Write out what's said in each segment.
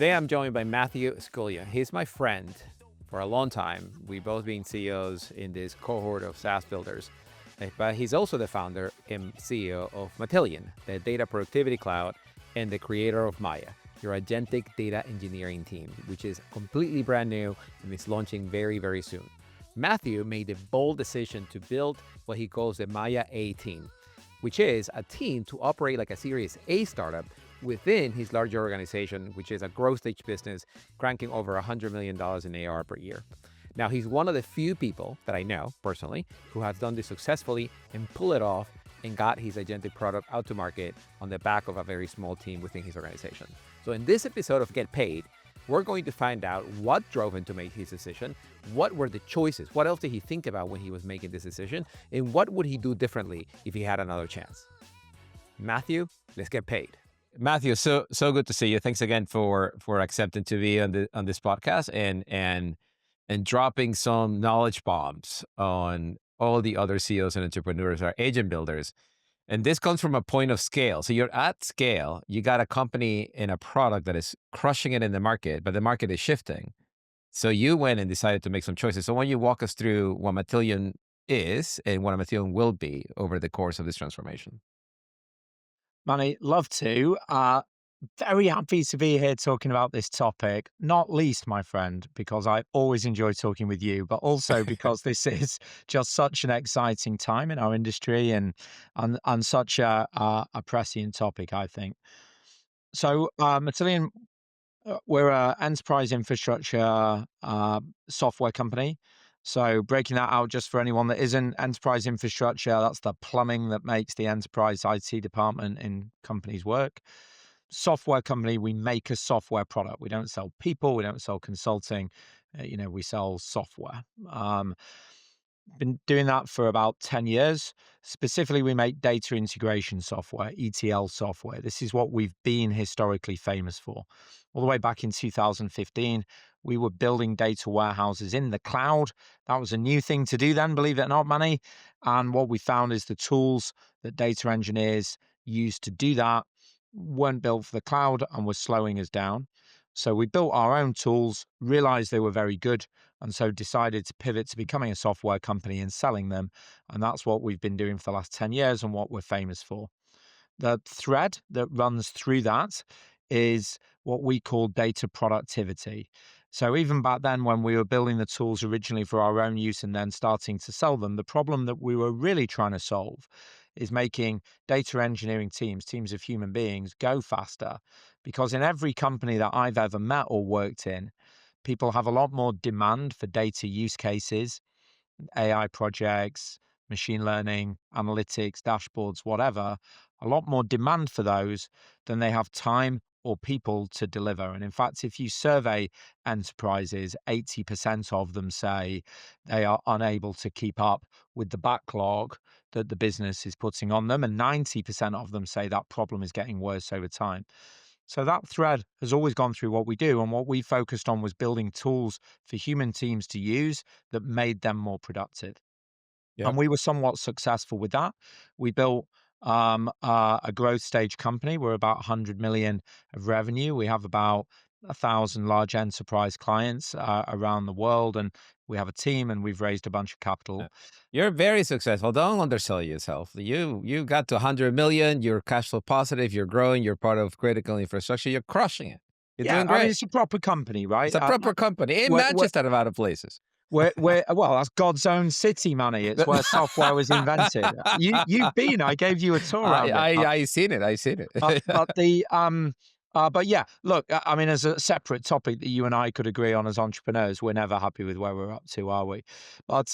Today I'm joined by Matthew Scullion. He's my friend for a long time. We've both been CEOs in this cohort of SaaS builders. But he's also the founder and CEO of Matillion, the data productivity cloud, and the creator of Maia, your agentic data engineering team, which is completely brand new and is launching very, very soon. Matthew made the bold decision to build what he calls the Maia A Team, which is a team to operate like a Series A startup within his larger organization, which is a growth stage business cranking over $100 million in AR per year. Now, he's one of the few people that I know personally who has done this successfully and pull it off and got his agentic product out to market on the back of a very small team within his organization. So in this episode of GetPaid, we're going to find out what drove him to make his decision, what were the choices, what else did he think about when he was making this decision, and what would he do differently if he had another chance. Matthew, let's get paid. Matthew, so good to see you. Thanks again for accepting to be on this podcast and dropping some knowledge bombs on all the other CEOs and entrepreneurs, our agent builders. And this comes from a point of scale. So you're at scale, you got a company and a product that is crushing it in the market, but the market is shifting. So you went and decided to make some choices. So why don't you walk us through what Matillion is and what Matillion will be over the course of this transformation? Manny, love to. Very happy to be here talking about this topic, not least, my friend, because I always enjoy talking with you, but also because this is just such an exciting time in our industry and such a prescient topic, I think. So, Matillion, we're an enterprise infrastructure software company. So breaking that out just for anyone that isn't enterprise infrastructure, that's the plumbing that makes the enterprise IT department in companies work. Software company, we make a software product. We don't sell people, we don't sell consulting, we sell software. Been doing that for about 10 years. Specifically, we make data integration software, ETL software. This is what we've been historically famous for. All the way back in 2015, we were building data warehouses in the cloud. That was a new thing to do then, believe it or not, Manny. And what we found is the tools that data engineers used to do that weren't built for the cloud and were slowing us down. So we built our own tools, realized they were very good, and so decided to pivot to becoming a software company and selling them. And that's what we've been doing for the last 10 years and what we're famous for. The thread that runs through that is what we call data productivity. So even back then, when we were building the tools originally for our own use and then starting to sell them, the problem that we were really trying to solve is making data engineering teams of human beings, go faster. Because in every company that I've ever met or worked in, people have a lot more demand for data use cases, AI projects, machine learning, analytics, dashboards, whatever, a lot more demand for those than they have time or people to deliver. And in fact, if you survey enterprises, 80% of them say they are unable to keep up with the backlog that the business is putting on them. And 90% of them say that problem is getting worse over time. So that thread has always gone through what we do. And what we focused on was building tools for human teams to use that made them more productive. Yeah. And we were somewhat successful with that. We built a growth stage company. We're about 100 million of revenue. We have about 1,000 large enterprise clients around the world, and we have a team, and we've raised a bunch of capital. You're very successful. Don't undersell yourself. You got to 100 million. You're cash flow positive. You're growing. You're part of critical infrastructure. You're crushing it. You're Yeah, doing I mean, great. it's a proper company, right? It's a proper company in We're, we're, Manchester, of other places. well, that's God's own city, Manny. It's where software was invented. You've been. I gave you a tour around it. I seen it. I seen it. But yeah, look, I mean, as a separate topic that you and I could agree on as entrepreneurs, we're never happy with where we're up to, are we? But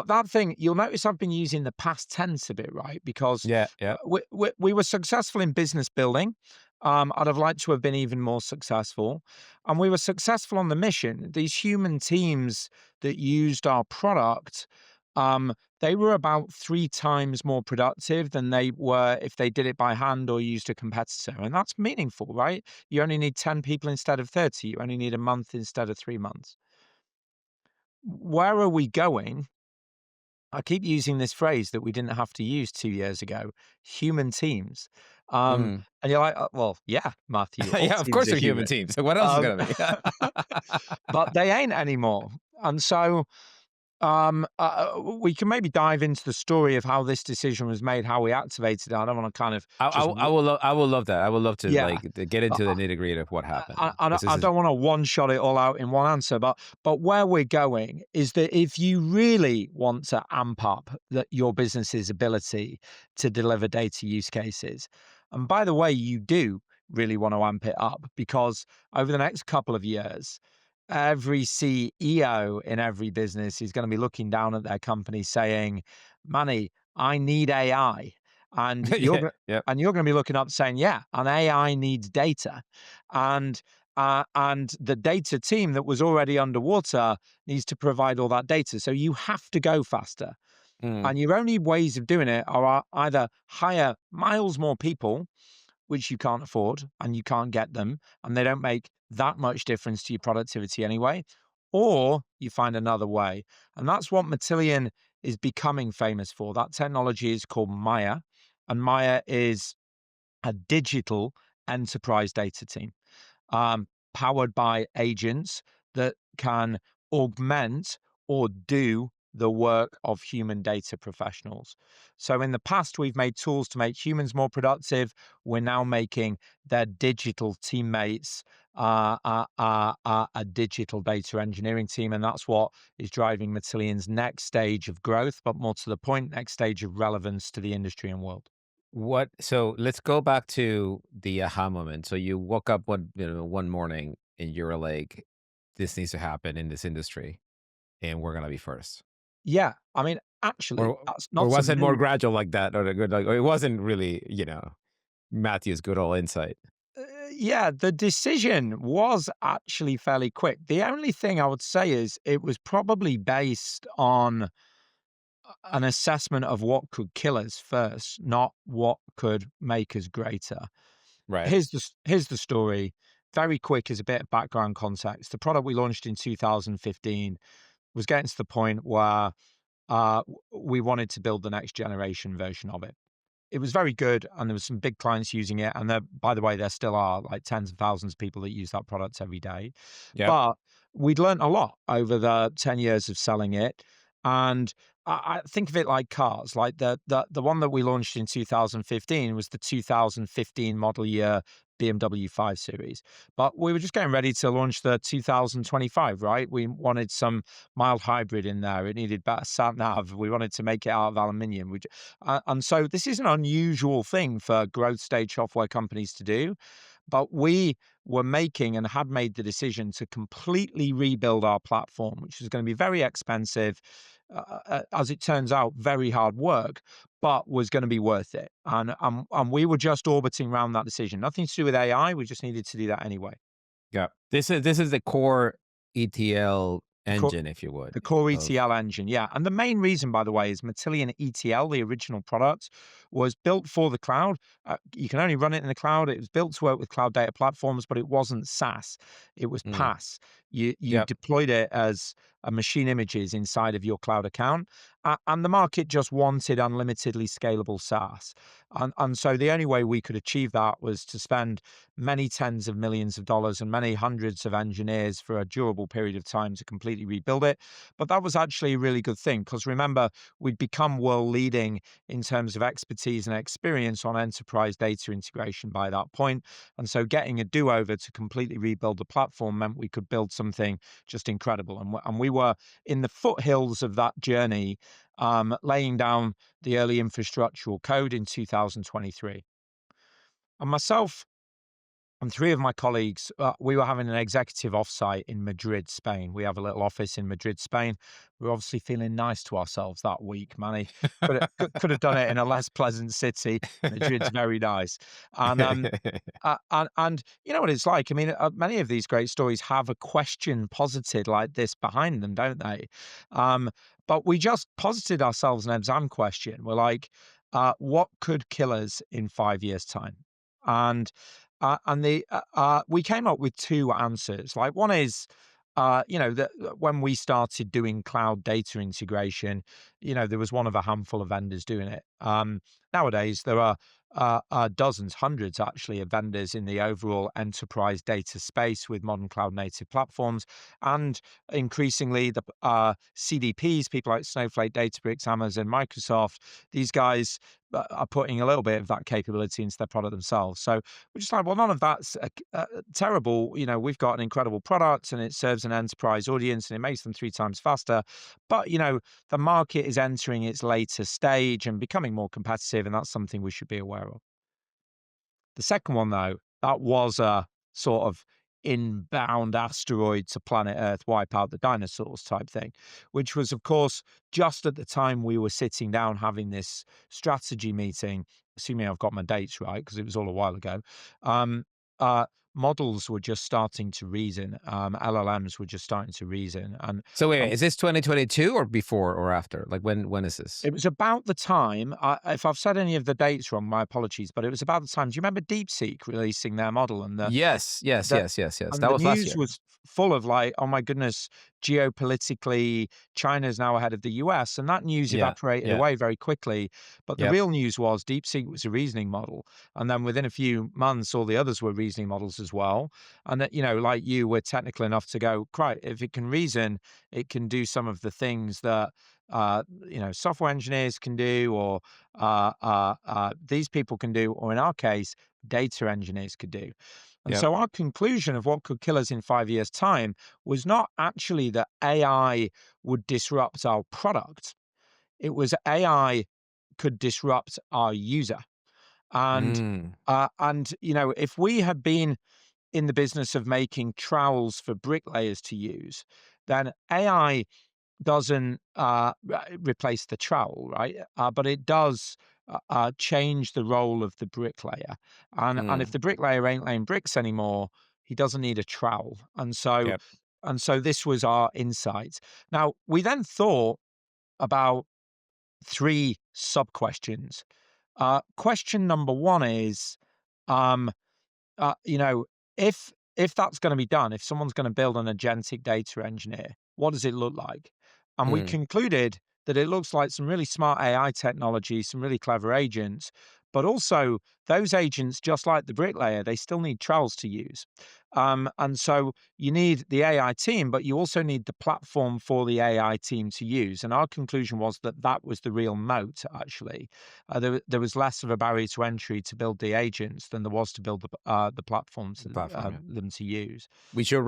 that thing, you'll notice I've been using the past tense a bit, right? Because Yeah, yeah. we were successful in business building. I'd have liked to have been even more successful. And we were successful on the mission. These human teams that used our product, they were about 3 times more productive than they were if they did it by hand or used a competitor. And that's meaningful, right? You only need 10 people instead of 30. You only need a month instead of 3 months. Where are we going? I keep using this phrase that we didn't have to use 2 years ago, human teams. Mm. And you're like, well, yeah, Matthew, all Yeah, of teams course are they're human human. teams. So what else is Um, gonna be? but they ain't anymore. And so we can maybe dive into the story of how this decision was made, how we activated it. I don't want to kind of just, I will love that. I would love to yeah. like to get But into the nitty gritty of what happened I because this I is don't want to one shot it all out in one answer, but where we're going is that if you really want to amp up your business's ability to deliver data use cases, and by the way, you do really want to amp it up because over the next couple of years, every CEO in every business is going to be looking down at their company saying, Manny, I need AI. And yeah, yeah. you're going to be looking up saying, yeah, and AI needs data. And and the data team that was already underwater needs to provide all that data. So you have to go faster. Mm. And your only ways of doing it are either hire miles more people, which you can't afford and you can't get them, and they don't make that much difference to your productivity anyway, or you find another way. And that's what Matillion is becoming famous for. That technology is called Maia, and Maia is a digital enterprise data team powered by agents that can augment or do the work of human data professionals. So, in the past, we've made tools to make humans more productive. We're now making their digital teammates a digital data engineering team. And that's what is driving Matillion's next stage of growth, but more to the point, next stage of relevance to the industry and world. What so let's go back to the aha moment. So you woke up one morning and you're like, this needs to happen in this industry and we're gonna be first. Yeah. I mean, actually, Or that's or not a was it more million. gradual like that? Or, or it wasn't really, Matthew's good old insight. Yeah, the decision was actually fairly quick. The only thing I would say is it was probably based on an assessment of what could kill us first, not what could make us greater. Right. Here's the story. Very quick as a bit of background context. The product we launched in 2015 was getting to the point where we wanted to build the next generation version of it. It was very good, and there was some big clients using it, and there, by the way, there still are like tens of thousands of people that use that product every day. Yep. But we'd learned a lot over the 10 years of selling it, and I think of it like cars. Like the one that we launched in 2015 was the 2015 model year BMW 5 Series. But we were just getting ready to launch the 2025, right? We wanted some mild hybrid in there. It needed better sat nav. We wanted to make it out of aluminium. And so this is an unusual thing for growth stage software companies to do. But we were making and had made the decision to completely rebuild our platform, which was going to be very expensive, as it turns out, very hard work, but was going to be worth it. And we were just orbiting around that decision. Nothing to do with AI. We just needed to do that anyway. Yeah. This is the core ETL The core, engine, if you would, the core of ETL engine, yeah. And the main reason, by the way, is Matillion ETL, the original product, was built for the cloud. You can only run it in the cloud. It was built to work with cloud data platforms, but it wasn't SaaS. It was mm, PaaS. You yep. deployed it as machine images inside of your cloud account, and the market just wanted unlimitedly scalable SaaS. And so the only way we could achieve that was to spend many tens of millions of dollars and many hundreds of engineers for a durable period of time to completely rebuild it. But that was actually a really good thing because remember, we'd become world leading in terms of expertise and experience on enterprise data integration by that point. And so getting a do over to completely rebuild the platform meant we could build something just incredible. And we were in the foothills of that journey, laying down the early infrastructural code in 2023. And myself and three of my colleagues, we were having an executive offsite in Madrid, Spain. We have a little office in Madrid, Spain. We were obviously feeling nice to ourselves that week, Manny. Could have done it in a less pleasant city. Madrid's very nice, and and you know what it's like. I mean, many of these great stories have a question posited like this behind them, don't they? Um, but we just posited ourselves an exam question. We're like, what could kill us in 5 years' time? And we came up with two answers. Like one is, that when we started doing cloud data integration, there was one of a handful of vendors doing it. nowadays there are dozens, hundreds actually, of vendors in the overall enterprise data space with modern cloud native platforms. And increasingly, the CDPs, people like Snowflake, Databricks, Amazon, Microsoft, these guys are putting a little bit of that capability into their product themselves. So we're just like, well, none of that's terrible. We've got an incredible product and it serves an enterprise audience and it makes them 3 times faster. But, the market is entering its later stage and becoming more competitive, and that's something we should be aware of. The second one, though, that was a sort of inbound asteroid to planet Earth, wipe out the dinosaurs type thing, which was, of course, just at the time we were sitting down having this strategy meeting, assuming I've got my dates right, because it was all a while ago. Um, uh, Models were just starting to reason, LLMs were just starting to reason. So wait, And is this 2022 or before or after? Like when is this? It was about the time, if I've said any of the dates wrong, my apologies, but it was about the time. Do you remember DeepSeek releasing their model Yes, yes, the yes, yes, yes. and That the was last news year. was full of like, oh my goodness, geopolitically, China's now ahead of the US, and that news Yeah, evaporated yeah, away very quickly. But the yep. real news was DeepSeek was a reasoning model, and then within a few months, all the others were reasoning models as well. And that, like you, we're technical enough to go, right, if it can reason, it can do some of the things that software engineers can do, or these people can do, or in our case, data engineers could do. And Yep. so our conclusion of what could kill us in 5 years' time was not actually that AI would disrupt our product. It was AI could disrupt our user. And Mm. if we had been in the business of making trowels for bricklayers to use, then AI doesn't replace the trowel, right? But it does change the role of the bricklayer. And if Mm. the bricklayer ain't laying bricks anymore, he doesn't need a trowel. Yep. And so this was our insight. Now we then thought about three sub questions. Question number one is, um, uh, you know, if that's going to be done, if someone's going to build an agentic data engineer, what does it look like? And we Mm. concluded that it looks like some really smart AI technology, some really clever agents, but also those agents, just like the bricklayer, they still need trowels to use. And so you need the AI team, but you also need the platform for the AI team to use. And our conclusion was that that was the real moat, actually. There was less of a barrier to entry to build the agents than there was to build the platforms, Platform, yeah. them to use. Which you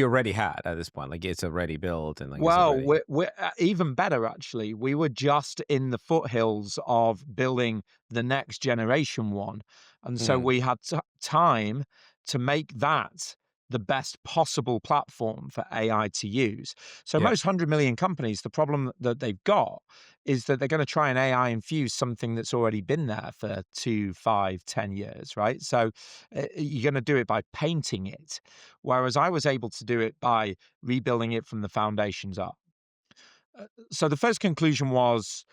already had at this point. Like it's already built and like it's Well, already. we're even better, actually. We were just in the foothills of building the next generation one. And so Mm. we had time to make that the best possible platform for AI to use. So Yep. most 100 million companies, the problem that they've got is that they're going to try and AI infuse something that's already been there for 2, 5, 10 years, right? So you're going to do it by painting it. Whereas I was able to do it by rebuilding it from the foundations up. So the first conclusion was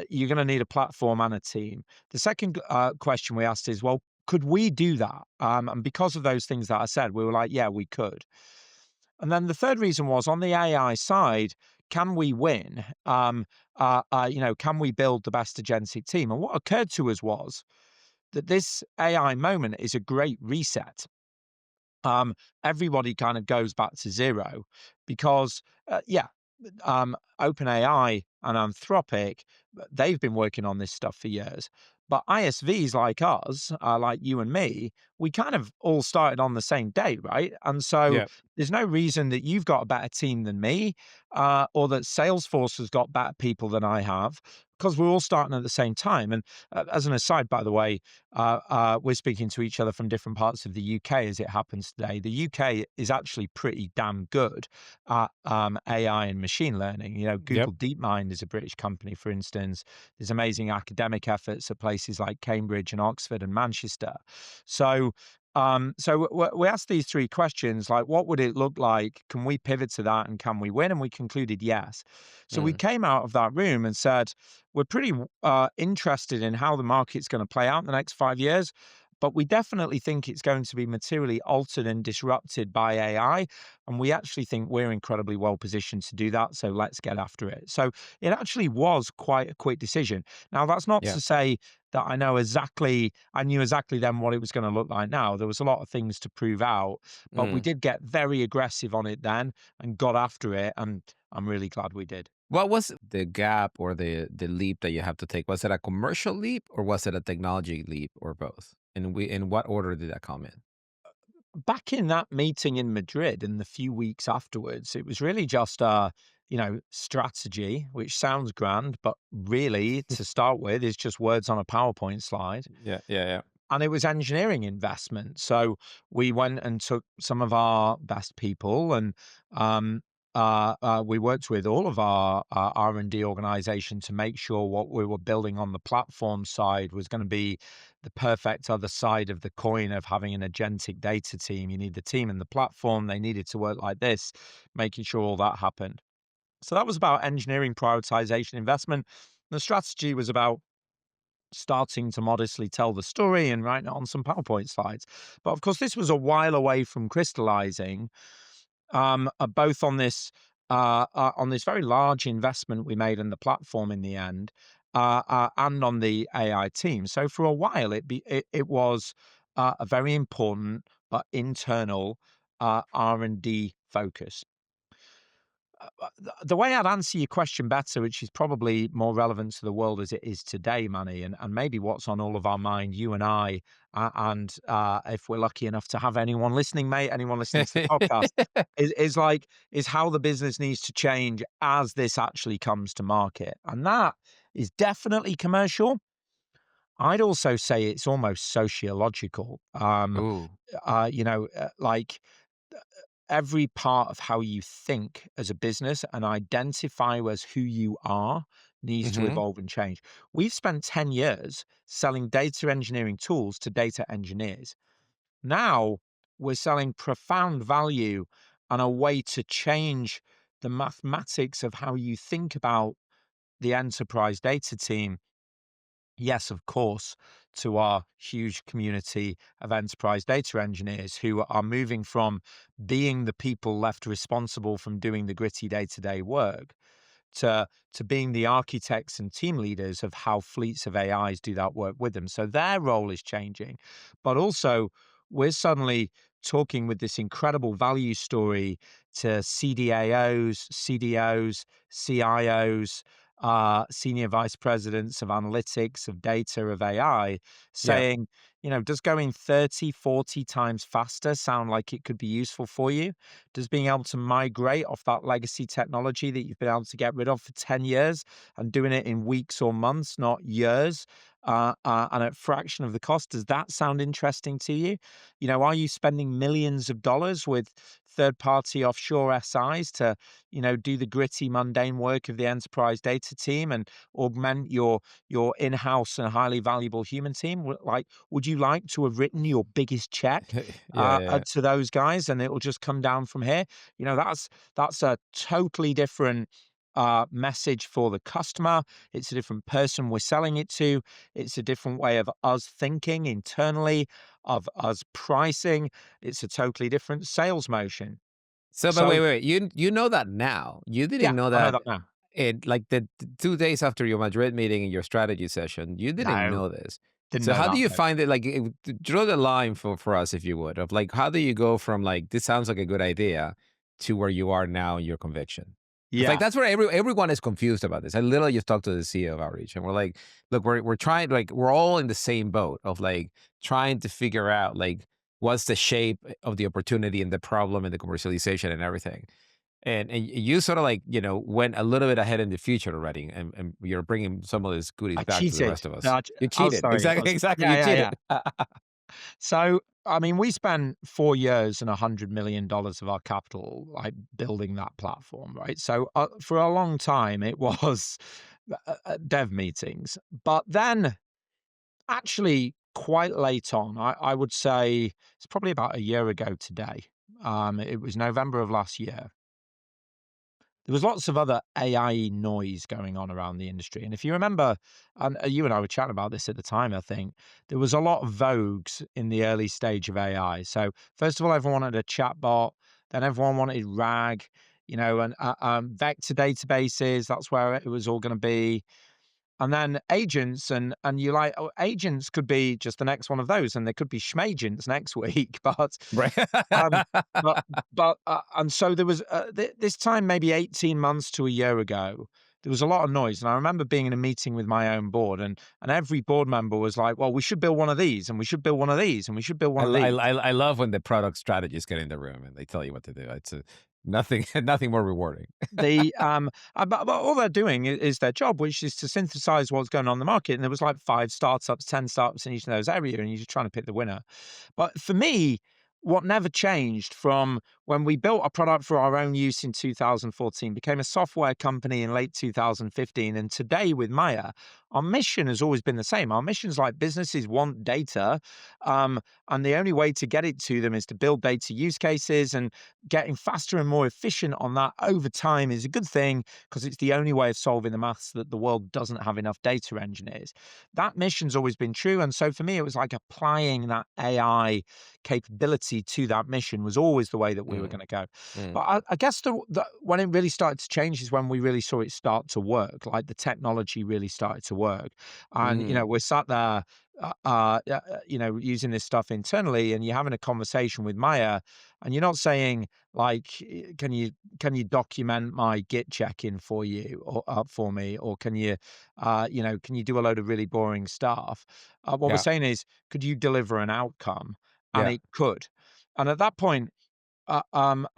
you're going to need a platform and a team. The second question we asked is, well, could we do that? And because of those things that I said, we were like, yeah, we could. And then the third reason was on the AI side, can we win? Can we build the best agentic team? And what occurred to us was that this AI moment is a great reset. Everybody kind of goes back to zero because, OpenAI and Anthropic, they've been working on this stuff for years. But ISVs like us, like you and me, we kind of all started on the same day, right? And so Yep. there's no reason that you've got a better team than me, or that Salesforce has got better people than I have, because we're all starting at the same time. And as an aside, by the way, we're speaking to each other from different parts of the UK as it happens today. The UK is actually pretty damn good at AI and machine learning. Yep. Google DeepMind is a British company, for instance. There's amazing academic efforts at places like Cambridge and Oxford and Manchester. So, we asked these three questions, like, what would it look like? Can we pivot to that, and can we win? And we concluded yes. So we Mm. came out of that room and said, we're pretty interested in how the market's going to play out in the next 5 years. But we definitely think it's going to be materially altered and disrupted by AI. And we actually think we're incredibly well positioned to do that. So let's get after it. So it actually was quite a quick decision. Now, that's not Yeah. to say that I knew exactly then what it was going to look like now. There was a lot of things to prove out, but we Mm. did get very aggressive on it then and got after it. And I'm really glad we did. What was the gap or the leap that you have to take? Was it a commercial leap or was it a technology leap or both? And in what order did that come in? Back in that meeting in Madrid in the few weeks afterwards, it was really just strategy, which sounds grand, but really to start with is just words on a PowerPoint slide. Yeah, yeah, yeah. And it was engineering investment. So we went and took some of our best people and we worked with all of our R&D organization to make sure what we were building on the platform side was going to be the perfect other side of the coin of having an agentic data team. You need the team and the platform. They needed to work like this, making sure all that happened. So that was about engineering prioritization investment. The strategy was about starting to modestly tell the story and write it on some PowerPoint slides. But of course, this was a while away from crystallizing, both on this very large investment we made in the platform in the end, and on the AI team. So for a while, it was a very important but internal R&D focus. The way I'd answer your question better, which is probably more relevant to the world as it is today, Manny, and maybe what's on all of our mind, you and I, and if we're lucky enough to have anyone listening, mate, anyone listening to the podcast, is how the business needs to change as this actually comes to market, and that is definitely commercial. I'd also say it's almost sociological. Ooh. Like every part of how you think as a business and identify as who you are needs to Mhm. evolve and change. We've spent 10 years selling data engineering tools to data engineers. Now we're selling profound value and a way to change the mathematics of how you think about the enterprise data team. Yes, of course, to our huge community of enterprise data engineers who are moving from being the people left responsible from doing the gritty day-to-day work to being the architects and team leaders of how fleets of AIs do that work with them. So their role is changing. But also, we're suddenly talking with this incredible value story to CDAOs, CDOs, CIOs, senior vice presidents of analytics, of data, of AI, Yeah. saying, does going 30, 40 times faster sound like it could be useful for you? Does being able to migrate off that legacy technology that you've been able to get rid of for 10 years and doing it in weeks or months, not years, and at a fraction of the cost, does that sound interesting to you? Are you spending millions of dollars with third-party offshore SIs to, do the gritty, mundane work of the enterprise data team and augment your in-house and highly valuable human team? Would you like to have written your biggest check Yeah, yeah, yeah. to those guys, and it will just come down from here? That's a totally different message for the customer. It's a different person we're selling it to. It's a different way of us thinking internally, of us pricing. It's a totally different sales motion. So, but So wait. You know that now. You yeah, didn't know I know that that now. it like the 2 days after your Madrid meeting and your strategy session. You didn't No, know this. didn't So know how do that. you No. find it? Like, draw the line for us, if you would, of like how do you go from like this sounds like a good idea to where you are now in your conviction? Because like Yeah. that's where everyone is confused about this. I literally just talked to the CEO of Outreach, and we're like, look, we're trying like we're all in the same boat of like trying to figure out like what's the shape of the opportunity and the problem and the commercialization and everything. And you sort of like, went a little bit ahead in the future already, and you're bringing some of these goodies I back to the cheated. rest of us. No, You oh, cheated. sorry. It Exactly, was. exactly. Yeah, You yeah, cheated. yeah. So, I mean, we spent 4 years and $100 million of our capital, like, building that platform, right? So, for a long time, it was, dev meetings. But then, actually, quite late on, I would say it's probably about a year ago today, it was November of last year. There was lots of other AI noise going on around the industry. And if you remember, and you and I were chatting about this at the time, I think, there was a lot of vogues in the early stage of AI. So, first of all, everyone wanted a chatbot, then everyone wanted RAG, and vector databases. That's where it was all going to be. And then agents, and you're like, oh, agents could be just the next one of those, and there could be schmagents next week. Right. Um, but and so there was this time, maybe 18 months to a year ago, there was a lot of noise, and I remember being in a meeting with my own board, and every board member was like, "Well, we should build one of these, and we should build one of these, and we should build I, one of lo- I, these." I I love when the product strategists get in the room and they tell you what to do. It's nothing nothing more rewarding. But all they're doing is their job, which is to synthesize what's going on in the market. And there was like 5 startups, 10 startups in each of those areas, and you're just trying to pick the winner. But for me, what never changed from when we built a product for our own use in 2014, became a software company in late 2015, and today with Maya, our mission has always been the same. Our mission's like businesses want data, and the only way to get it to them is to build data use cases, and getting faster and more efficient on that over time is a good thing because it's the only way of solving the maths that the world doesn't have enough data engineers. That mission's always been true. And so for me, it was like applying that AI capability to that mission was always the way that we were Mm, going to go. mm, But I guess when it really started to change is when we really saw it start to work, like the technology really started to work. And, mm. we're sat there, using this stuff internally, and you're having a conversation with Maya, and you're not saying, like, can you document my Git check-in for you or for me, or can you do a load of really boring stuff? What we're Yeah, saying is, could you deliver an outcome? And yeah, it could. And at that point, I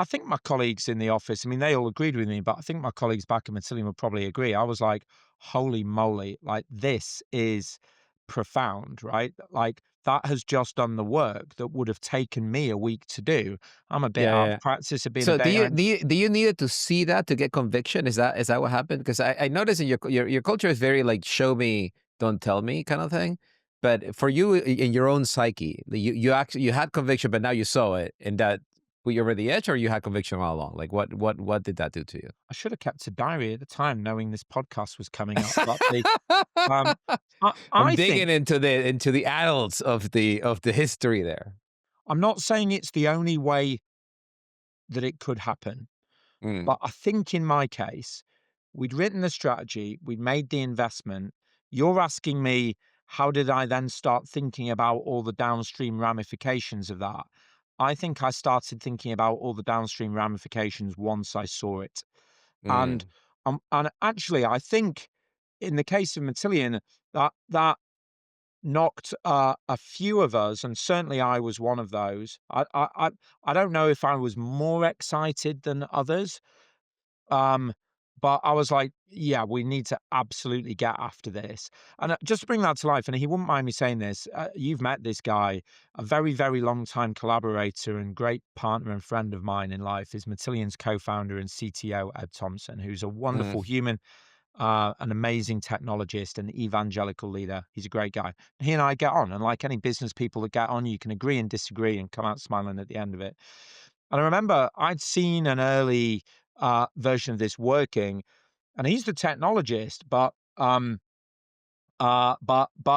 think my colleagues in the office, I mean, they all agreed with me, but I think my colleagues back at Matillion would probably agree. I was like, holy moly, like this is profound, right? Like that has just done the work that would have taken me a week to do. I'm a bit yeah, out yeah. of practice of being a So do data you do you do you needed to see that to get conviction? Is that what happened? Because I noticed in your culture is very like show me, don't tell me kind of thing. But for you in your own psyche, you actually you had conviction, but now you saw it, and that put you over the edge, or you had conviction all along. Like what did that do to you? I should have kept a diary at the time, knowing this podcast was coming up. But um, I'm I think digging into the annals of the history there. I'm not saying it's the only way that it could happen. Mm, But I think in my case, we'd written the strategy, we'd made the investment. You're asking me, how did I then start thinking about all the downstream ramifications of that? I think I started thinking about all the downstream ramifications once I saw it. And mm, and actually, I think in the case of Matillion, that knocked a few of us, and certainly I was one of those. I don't know if I was more excited than others, um, but I was like, "Yeah, we need to absolutely get after this." And, just to bring that to life, and he wouldn't mind me saying this, you've met this guy, a very, very long time collaborator and great partner and friend of mine in life is Matillion's co-founder and CTO, Ed Thompson, who's a mm, wonderful human, an amazing technologist and evangelical leader. He's a great guy. He and I get on, and like any business people that get on, you can agree and disagree and come out smiling at the end of it. And I remember I'd seen an early version of this working, and he's the technologist, but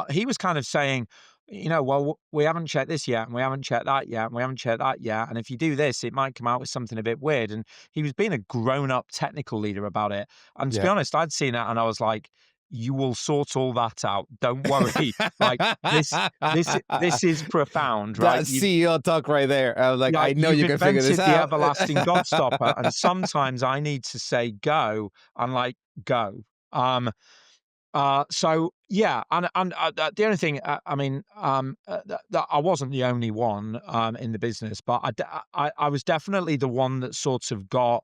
he was kind of saying, well, we haven't checked this yet, and we haven't checked that yet, and we haven't checked that yet. And if you do this, it might come out with something a bit weird. And he was being a grown-up technical leader about it. And to be yeah. honest, I'd seen it, and I was like, "You will sort all that out. Don't worry. Like this is profound, right? That CEO talk right there. I was like, Yeah, I know you've you can figure this invented the out. everlasting Godstopper, and sometimes I need to say go, and like go. So yeah, the only thing, I mean, that I wasn't the only one in the business, but I was definitely the one that sort of got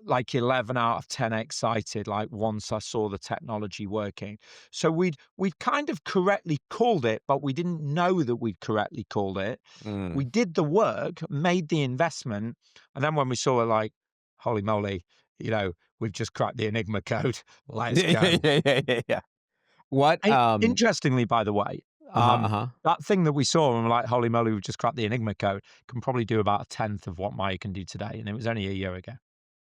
like 11 out of 10 excited, like once I saw the technology working. So we'd kind of correctly called it, but we didn't know that we'd correctly called it. We Mm. did the work, made the investment, and then when we saw it, like, holy moly, we've just cracked the Enigma code. Let's Yeah, go. yeah, yeah, yeah, yeah. What? Interestingly, by the way, Uh-huh, uh-huh. that thing that we saw and we're like, "Holy moly, we've just cracked the Enigma code," can probably do about a tenth of what Maya can do today, and it was only a year ago.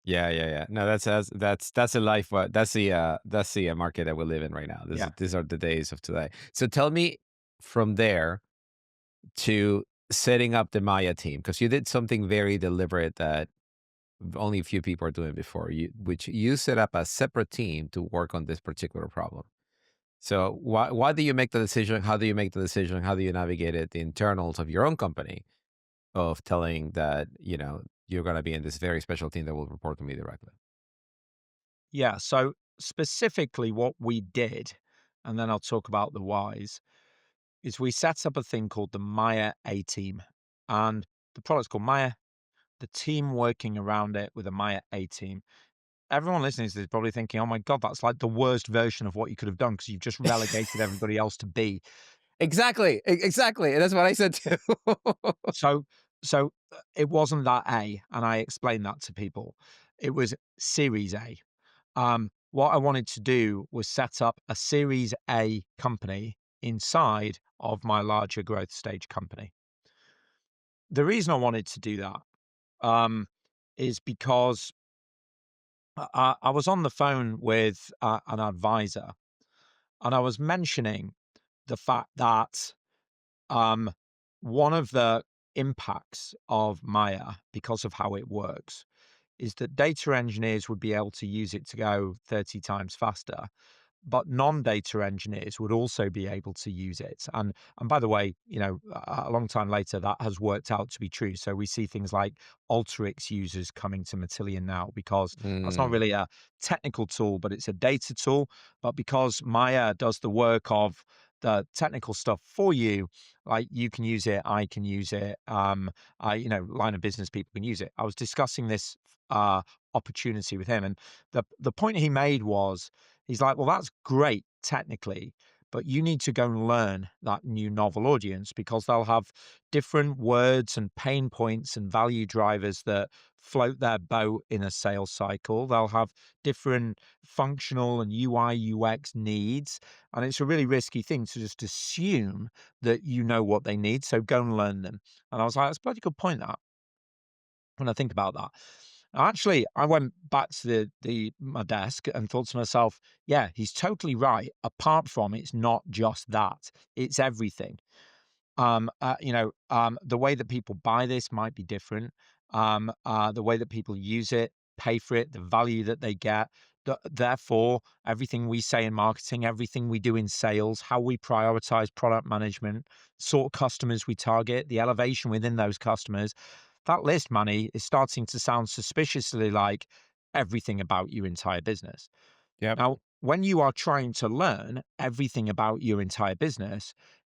Yeah, yeah, yeah. No, that's a life. That's the market that we live in right now. Yeah. These are the days of today. So tell me from there to setting up the Maya team, because you did something very deliberate that only a few people are doing before you, which you set up a separate team to work on this particular problem. So why do you make the decision? How do you make the decision? How do you navigate it, the internals of your own company of telling that, you're going to be in this very special team that will report to me directly? Yeah. So specifically what we did, and then I'll talk about the whys, is we set up a thing called the Maia A Team. And the product's called Maia, the team working around it with a Maia A Team. Everyone listening to this is probably thinking, oh my God, that's like the worst version of what you could have done because you've just relegated everybody else to B. Exactly. Exactly. And that's what I said too. So it wasn't that A, and I explained that to people. It was Series A. What I wanted to do was set up a Series A company inside of my larger growth stage company. The reason I wanted to do that um, is because I was on the phone with an advisor, and I was mentioning the fact that um, one of the impacts of Maya, because of how it works, is that data engineers would be able to use it to go 30 times faster, but non-data engineers would also be able to use it. And by the way, a long time later, that has worked out to be true. So we see things like Alteryx users coming to Matillion now because that's not Mm, really a technical tool, but it's a data tool. But because Maya does the work of the technical stuff for you, like you can use it, I can use it, line of business people can use it. I was discussing this opportunity with him, and the point he made was, he's like, well, that's great technically, but you need to go and learn that new novel audience because they'll have different words and pain points and value drivers that float their boat in a sales cycle. They'll have different functional and UI UX needs. And it's a really risky thing to just assume that you know what they need. So go and learn them. And I was like, that's a bloody good point, that, when I think about that. Actually, I went back to my desk and thought to myself, yeah, he's totally right. Apart from, it's not just that, it's everything. The way that people buy this might be different. The way that people use it, pay for it, the value that they get. Therefore, everything we say in marketing, everything we do in sales, how we prioritize product management, sort of customers we target, the elevation within those customers. That list, Manny, is starting to sound suspiciously like everything about your entire business. yep. Now, when you are trying to learn everything about your entire business,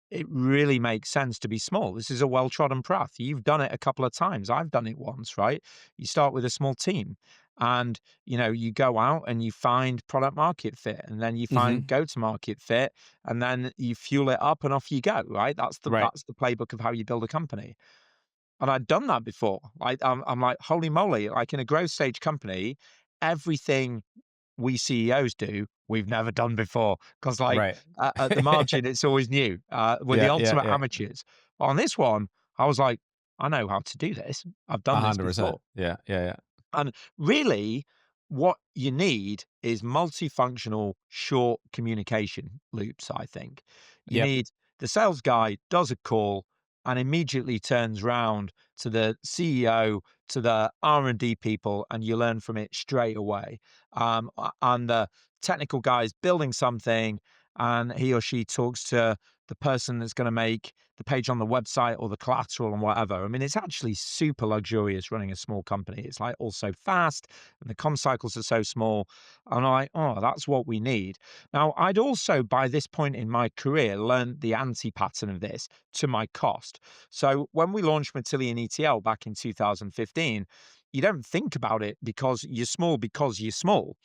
it really makes sense to be small. This is a well-trodden path. You've done it a couple of times. I've done it once, right? You start with a small team and, you go out and you find product market fit, and then you find Hmm. go-to-market fit, and then you fuel it up and off you go, right? That's the Right. that's the playbook of how you build a company. And I'd done that before. I'm like, holy moly, like in a growth stage company, everything we CEOs do, we've never done before. Because like Right. at the margin, it's always new. We're the Yeah. Yeah. ultimate Yeah. amateurs. But on this one, I was like, I know how to do this. I've done this 100%. before. Yeah. Yeah. Yeah. And really, what you need is multifunctional short communication loops, I think. You Yep. need the sales guy does a call and immediately turns round to the CEO, to the R&D people, and you learn from it straight away. And the technical guy is building something, and he or she talks to the person that's going to make the page on the website or the collateral and whatever. I mean, it's actually super luxurious running a small company. It's like all so fast and the comm cycles are so small. And I'm like, oh, that's what we need. Now, I'd also, by this point in my career, learned the anti-pattern of this to my cost. So when we launched Matillion ETL back in 2015, you don't think about it because you're small.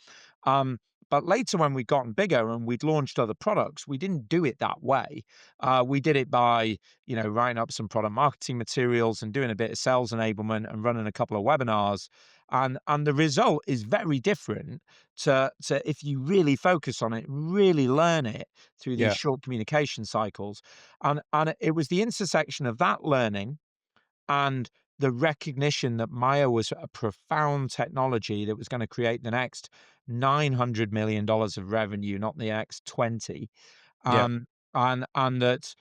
Um, but later, when we'd gotten bigger and we'd launched other products, we didn't do it that way. We did it by, writing up some product marketing materials and doing a bit of sales enablement and running a couple of webinars. And the result is very different to if you really focus on it, really learn it through these Yeah. short communication cycles. And it was the intersection of that learning and the recognition that Maya was a profound technology that was going to create the next $900 million of revenue, not the next 20. Yep. Um, and that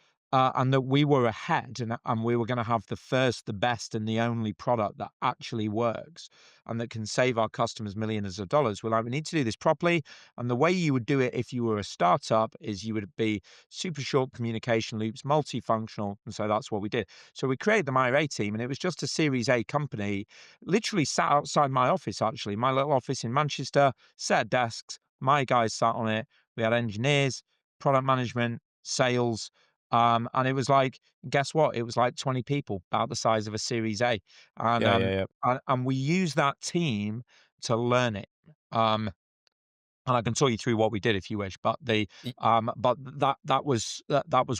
and that we were ahead, and we were going to have the first, the best, and the only product that actually works and that can save our customers millions of dollars. We're like, we need to do this properly. And the way you would do it if you were a startup is you would be super short communication loops, multifunctional. And so that's what we did. So we created the Maia A Team, and it was just a Series A company, literally sat outside my office, actually, my little office in Manchester, set of desks. My guys sat on it. We had engineers, product management, sales. And it was like, guess what? It was like 20 people, about the size of a Series A. And Yeah, yeah, um, yeah. and we used that team to learn it. Um, and I can talk you through what we did if you wish, but that was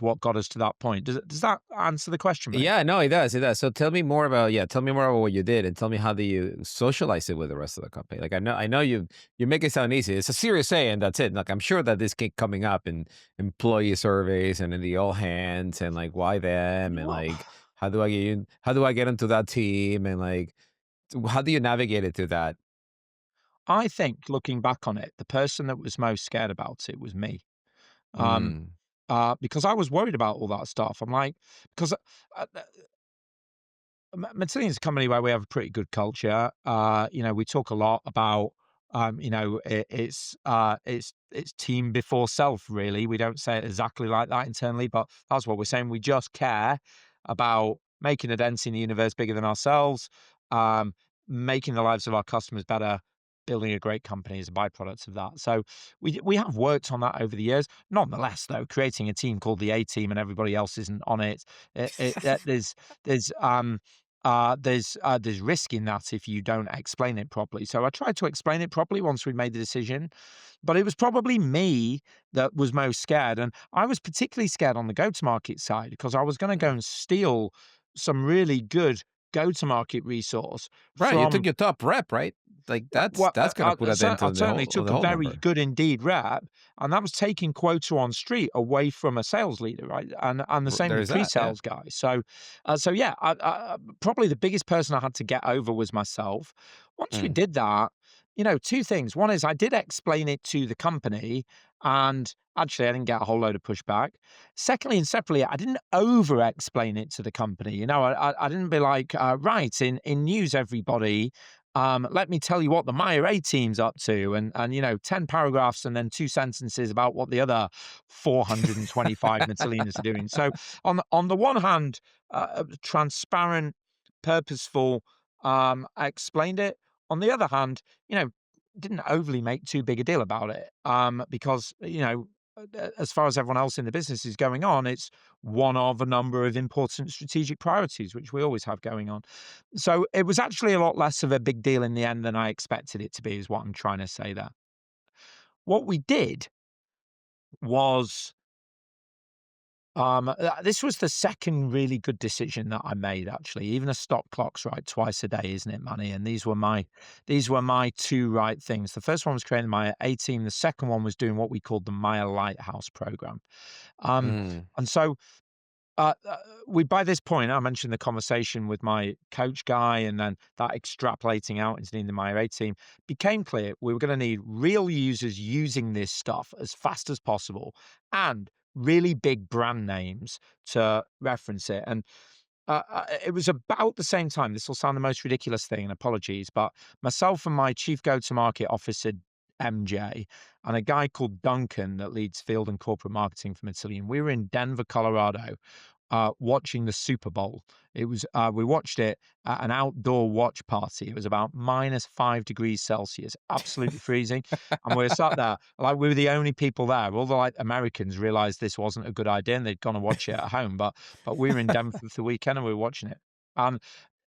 what got us to that point. Does that answer the question, mate? Yeah, no, it does. It does. So tell me more about tell me more about what you did and tell me how do you socialize it with the rest of the company. Like I know you make it sound easy. It's a serious A and that's it. Like I'm sure that this keep coming up in employee surveys and in the all hands and like why them and Well, like how do I get into that team and like how do you navigate it through that? I think looking back on it, the person that was most scared about it was me. Um, Mm, because I was worried about all that stuff. I'm like, because Matillion is a company where we have a pretty good culture. We talk a lot about, it's team before self. Really, we don't say it exactly like that internally, but that's what we're saying. We just care about making a dent in the universe bigger than ourselves, um, making the lives of our customers better, building a great company is a byproduct of that. So we have worked on that over the years. Nonetheless, though, creating a team called the A Team and everybody else isn't on it. There's there's risk in that if you don't explain it properly. So I tried to explain it properly once we made the decision, but it was probably me that was most scared. And I was particularly scared on the go-to-market side because I was going to go and steal some really good go-to-market resource right. You from took your top rep, right? Like that's gonna put a dent I on certainly the took a whole very number. good indeed rep, and that was taking quota on street away from a sales leader, right? And the same with There's that, yeah. pre-sales guys. So yeah, probably the biggest person I had to get over was myself. Once we Mm. did that, two things. One is I did explain it to the company, and actually I didn't get a whole load of pushback. Secondly, and separately, I didn't over-explain it to the company. I didn't be like, right, in news, everybody. Let me tell you what the Maia A team's up to, and 10 paragraphs and then 2 sentences about what the other 425 Matillions are doing. So on the one hand, transparent, purposeful, I explained it. On the other hand, didn't overly make too big a deal about it. Because as far as everyone else in the business is going on, it's one of a number of important strategic priorities, which we always have going on. So it was actually a lot less of a big deal in the end than I expected it to be, is what I'm trying to say there. What we did was, this was the second really good decision that I made, actually. Even a stop clock's right twice a day, isn't it, Manny? And these were my two right things. The first one was creating my A team. The second one was doing what we called the Maia Lighthouse program. Um, Mm. and so Uh, uh, we by this point, I mentioned the conversation with my coach guy, and then that extrapolating out into the Maia A team became clear we were going to need real users using this stuff as fast as possible, and really big brand names to reference it. And it was about the same time. This will sound the most ridiculous thing, and apologies, but myself and my chief go-to-market officer, MJ, and a guy called Duncan that leads field and corporate marketing for Matillion. We were in Denver, Colorado, watching the Super Bowl. It was we watched it at an outdoor watch party. It was about -5 degrees Celsius, absolutely freezing, and we were sat there like we were the only people there. All the like Americans realized this wasn't a good idea and they'd gone and watch it at home, but we were in Denver for the weekend and we were watching it. And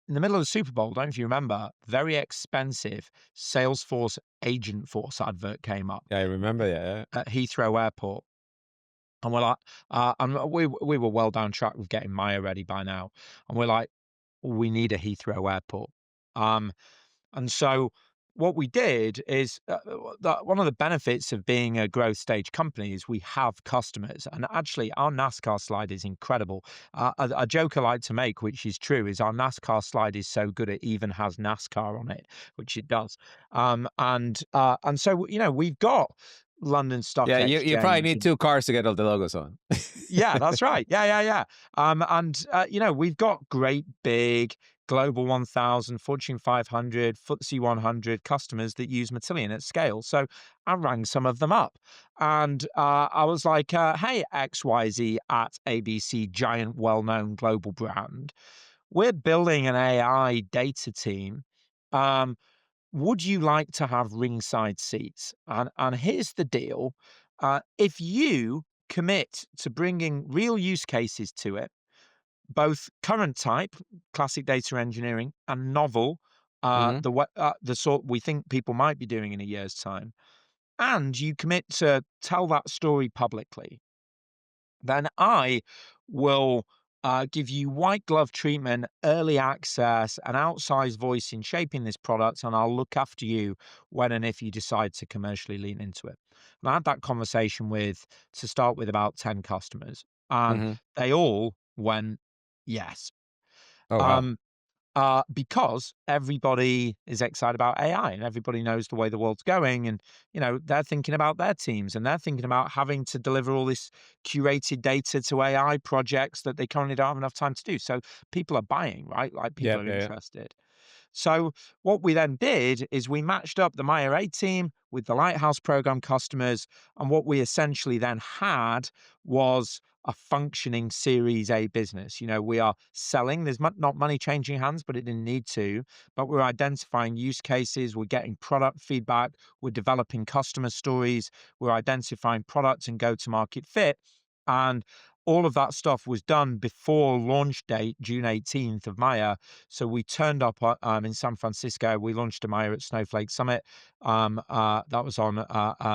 in the middle of the Super Bowl, don't know if you remember, very expensive Salesforce Agent Force advert came up Yeah, I remember that, yeah. at Heathrow Airport. And we're like, and we were well down track with getting Maya ready by now. And we're like, we need a Heathrow Airport. Um, and so what we did is one of the benefits of being a growth stage company is we have customers. And actually, our NASCAR slide is incredible. A joke I like to make, which is true, is our NASCAR slide is so good it even has NASCAR on it, which it does. And so we've got London Stock Yeah, you probably Exchange. need two cars to get all the logos on. Yeah, that's right. Yeah. And we've got great big Global 1000, Fortune 500, FTSE 100 customers that use Matillion at scale. So I rang some of them up, and I was like, "Hey, XYZ at ABC, giant, well-known global brand, we're building an AI data team. Um, would you like to have ringside seats? And here's the deal: if you commit to bringing real use cases to it, both current type, classic data engineering, and novel, Hmm. the sort we think people might be doing in a year's time, and you commit to tell that story publicly, then I will give you white glove treatment, early access, an outsized voice in shaping this product, and I'll look after you when and if you decide to commercially lean into it." And I had that conversation to start with, about 10 customers, and Hmm. they all went, yes. Oh wow. Um, because everybody is excited about AI and everybody knows the way the world's going. And, they're thinking about their teams and they're thinking about having to deliver all this curated data to AI projects that they currently don't have enough time to do. So people are buying, right? Like, people Yep. are Yeah. Yeah. interested. So what we then did is we matched up the Maia A Team with the Lighthouse program customers, and what we essentially then had was a functioning Series A business. We are selling. There's not money changing hands, but it didn't need to. But we're identifying use cases. We're getting product feedback. We're developing customer stories. We're identifying products and go-to-market fit. And all of that stuff was done before launch date, June 18th of Maya. So we turned up in San Francisco. We launched a Maya at Snowflake Summit. That was on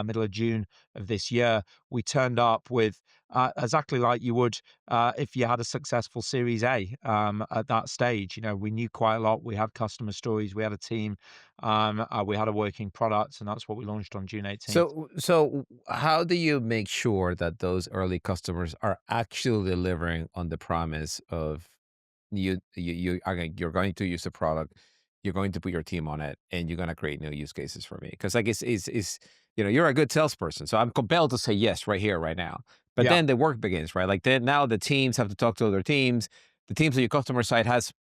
middle of June of this year. We turned up with exactly like you would if you had a successful Series A at that stage. We knew quite a lot. We had customer stories. We had a team. We had a working product, and that's what we launched on June 18th. So how do you make sure that those early customers are actually delivering on the promise of you're going to use the product, you're going to put your team on it, and you're going to create new use cases for me? Because like it's you're a good salesperson, so I'm compelled to say yes right here, right now. But Yeah. then the work begins, right? Like then now the teams have to talk to other teams. The teams on your customer side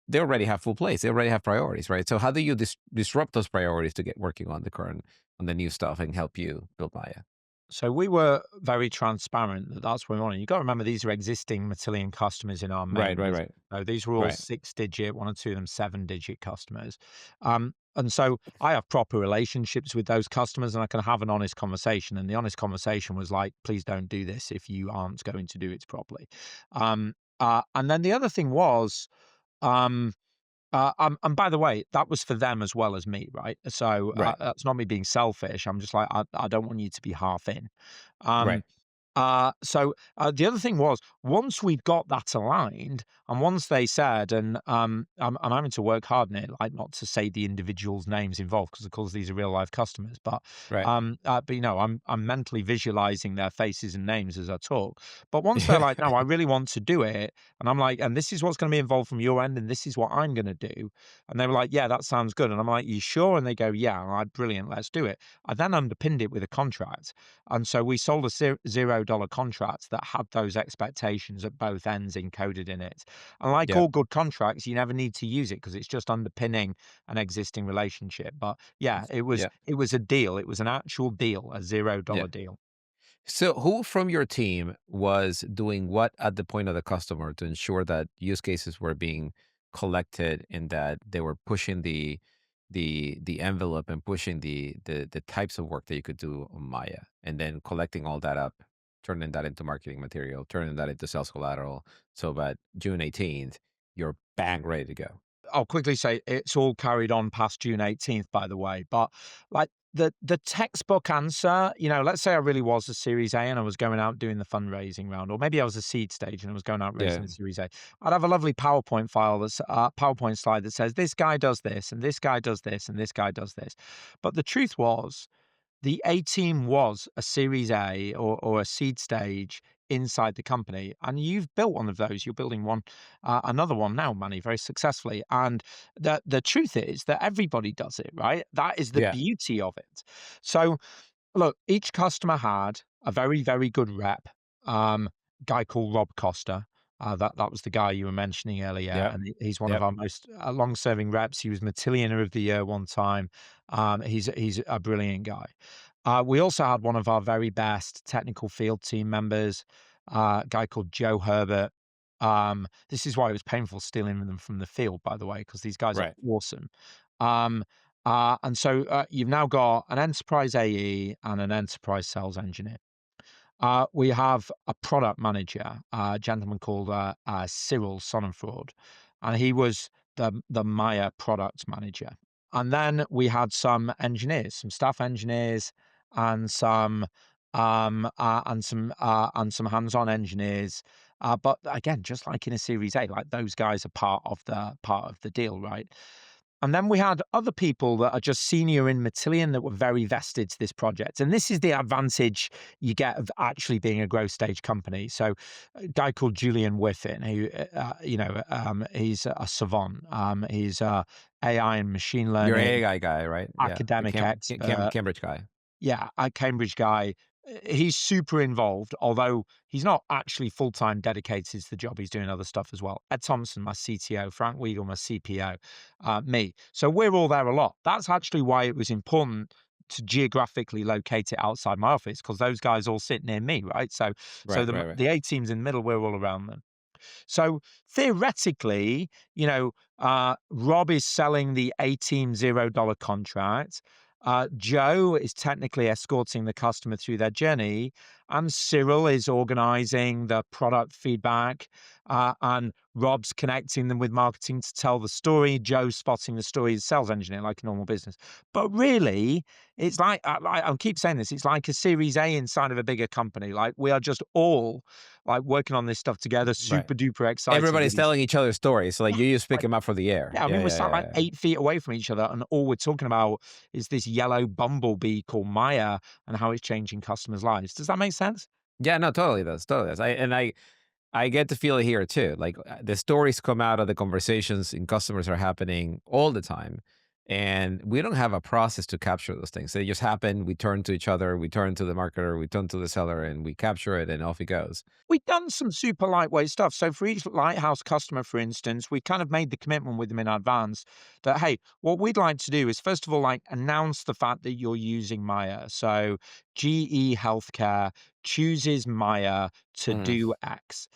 they already have full plates. They already have priorities, right? So how do you disrupt those priorities to get working on the new stuff and help you build Maya? So we were very transparent that that's what we wanted. You got to remember, these are existing Matillion customers in our Right, main right, business. right, So these were all right. 6-digit, one or two of them 7-digit customers. And so I have proper relationships with those customers, and I can have an honest conversation. And the honest conversation was like, please don't do this if you aren't going to do it properly. And then the other thing was, um, and by the way, that was for them as well as me, right? So Right, that's not me being selfish. I'm just like, I don't want you to be half in. Um, right. the other thing was, once we'd got that aligned, and once they said, and I'm having to work hard in it, like, not to say the individuals' names involved, because of course these are real life customers, Right. I'm mentally visualizing their faces and names as I talk. But once they're like, no, I really want to do it, and I'm like, and this is what's going to be involved from your end, and this is what I'm going to do, and they were like, yeah, that sounds good, and I'm like, you sure? And they go, yeah. And I'm like, brilliant, let's do it. I then underpinned it with a contract, and so we sold a $0 contract that had those expectations at both ends encoded in it. And like Yep. all good contracts, you never need to use it because it's just underpinning an existing relationship. But yeah, Yeah. it was a deal. It was an actual deal, a Yeah. $0 deal. So who from your team was doing what at the point of the customer to ensure that use cases were being collected and that they were pushing the envelope and pushing the types of work that you could do on Maya, and then collecting all that up, turning that into marketing material, turning that into sales collateral, so that June 18th you're bang ready to go. I'll quickly say it's all carried on past June 18th, by the way. But like, the textbook answer, let's say I really was a Series A and I was going out doing the fundraising round, or maybe I was a seed stage and I was going out Yeah. raising a Series A. I'd have a lovely PowerPoint file that's PowerPoint slide that says this guy does this and this guy does this and this guy does this. But the truth was, the A Team was a Series A, or a seed stage inside the company, and you've built one of those. You're building another one now, Manny, very successfully. And the truth is that everybody does it, right? That is the Yeah. beauty of it. So Look, each customer had a very, very good rep, um, guy called Rob Costa. That was the guy you were mentioning earlier, Yep. and he's one of Yep. our most long-serving reps. He was Matillion of the Year one time. He's a brilliant guy. We also had one of our very best technical field team members, a guy called Joe Herbert. This is why it was painful stealing them from the field, by the way, because these guys are Right. awesome. Um, and so you've now got an enterprise AE and an enterprise sales engineer. We have a product manager, a gentleman called Cyril Sonnenford, and he was the Maya product manager. And then we had some engineers, some staff engineers, and some hands-on engineers. But again, just like in a Series A, like those guys are part of the deal, right? And then we had other people that are just senior in Matillion that were very vested to this project. And this is the advantage you get of actually being a growth stage company. So a guy called Julian Whiffin, who, he's a savant. He's a AI and machine You're learning AI guy, right? Yeah. The academic expert. Cambridge guy. Yeah, a Cambridge guy. He's super involved, although he's not actually full-time dedicated to the job. He's doing other stuff as well. Ed Thompson, my CTO, Frank Weigel, my CPO, me. So we're all there a lot. That's actually why it was important to geographically locate it outside my office, because those guys all sit near me, right? So Right, the right, right. the A team's in the middle, we're all around them. So theoretically, Rob is selling the A Team $0 contract. Joe is technically escorting the customer through their journey, and Cyril is organizing the product feedback, and Rob's connecting them with marketing to tell the story. Joe's spotting the story as sales engineer, like a normal business. But really, it's like I keep saying this. It's like a Series A inside of a bigger company. Like we are just all like working on this stuff together, Right. super duper excited Everybody's with each. telling each other stories. So like Yeah, you just pick like them up from the air. yeah, I Yeah, mean, we're yeah, sat yeah, like yeah. 8 feet away from each other, and all we're talking about is this yellow bumblebee called Maya and how it's changing customers' lives. Does that make sense? Yeah, no, totally does. Totally does. I get to feel it here too. Like the stories come out of the conversations and customers are happening all the time. And we don't have a process to capture those things. They just happen. We turn to each other, we turn to the marketer, we turn to the seller, and we capture it, and off it goes. We've done some super lightweight stuff. So for each lighthouse customer, for instance, we kind of made the commitment with them in advance that, hey, what we'd like to do is first of all, like announce the fact that you're using Maya. So GE Healthcare chooses Maya to Mhm. do X.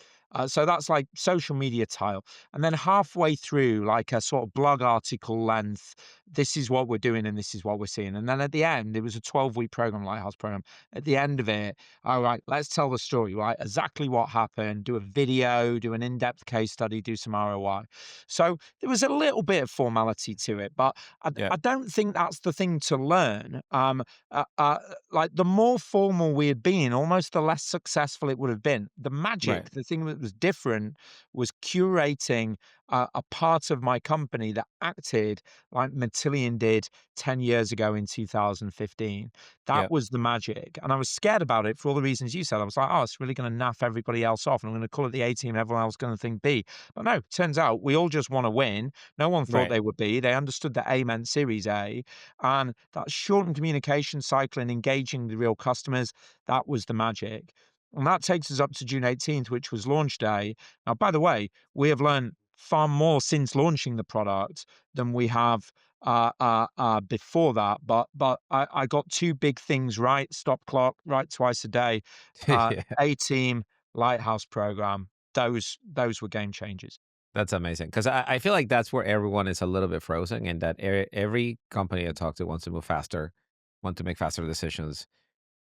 So that's like social media tile. And then halfway through, like a sort of blog article length, this is what we're doing and this is what we're seeing. And then at the end, it was a 12-week program, Lighthouse program. At the end of it, all right, let's tell the story, right? Exactly what happened, do a video, do an in-depth case study, do some ROI. So there was a little bit of formality to it, but I, Yeah. I don't think that's the thing to learn. Like the more formal we had been, almost the less successful it would have been. The Right. magic, the thing that was different was curating a part of my company that acted like Matillion did 10 years ago in 2015. Yeah. That was the magic, and I was scared about it for all the reasons you said. I was like, "Oh, it's really gonna naff everybody else off, and I'm gonna call it the A team, and everyone else gonna think B." But no, turns out we all just wanna win. No one thought Right. they would be. They understood that A meant Series A, and that shortened communication cycle and engaging the real customers, that was the magic. And that takes us up to June 18th, which was launch day. Now, by the way, we have learned far more since launching the product than we have before that. But I got two big things right: stop clock, right twice a day, Yeah. A team, lighthouse program. Those were game changers. That's amazing because I feel like that's where everyone is a little bit frozen, and that every company I talk to wants to move faster, want to make faster decisions.